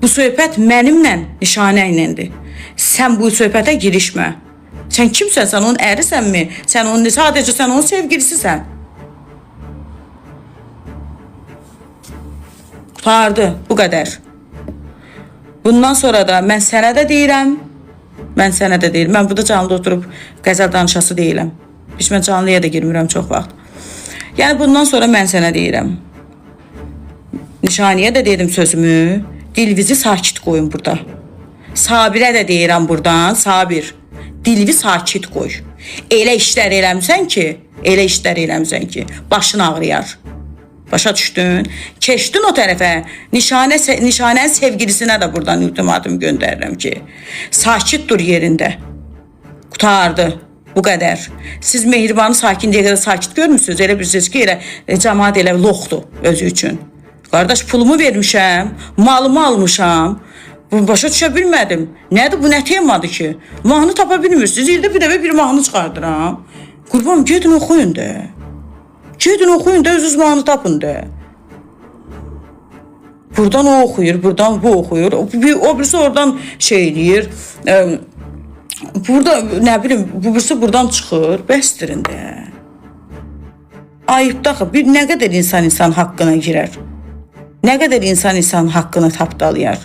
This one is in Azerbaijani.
Bu söhbət mənimlə, Nişanə iləndir. Sən bu söhbətə girişmə. Sən kimsən? Sən onun ərisənmi? Sadəcə sən onun sevgilisisən. Qutardı, bu qədər. Bundan sonra da mən sənə də deyirəm. Mən burada canlıda oturub qəzəl danışası deyiləm. Heç mən canlıya da girmirəm çox vaxt. Yəni bundan sonra mən sənə deyirəm. Nişaniyə də dedim sözümü. Dilvizi sakit qoyun burada. Sabirə də deyirəm buradan. Sabir, dilvi sakit qoy. Elə işlər eləmsən ki, başın ağrıyar. Başa düşdün? Keçdin o tərəfə. Nişanənin sevgilisinə də buradan ultimatum göndərirəm ki, sakit dur yerində. Qutardı. Bu qədər. Siz Mehribanı sakinliyə qədər sakit görmürsünüz. Elə bilirsiniz ki, elə cəmaat elə loxdur özü üçün. Qardaş, pulumu vermişəm, malımı almışam. Başa düşə bilmədim. Nədir bu, nə temadır ki? Mahnı tapa bilmirsiniz. İldə bir dəfə bir mahnı çıxardıram. Qurban, gedin oxuyun da. Özünüz mahnı tapın da. Buradan o oxuyur, buradan bu oxuyur. O birisi oradan şey deyir. Burada nə bilim, bu birisi buradan çıxır. Bəsdirin də. Ayıbdır axı. Nə qədər insan haqqına girər. Nə qədər insan haqqını tapdalayar.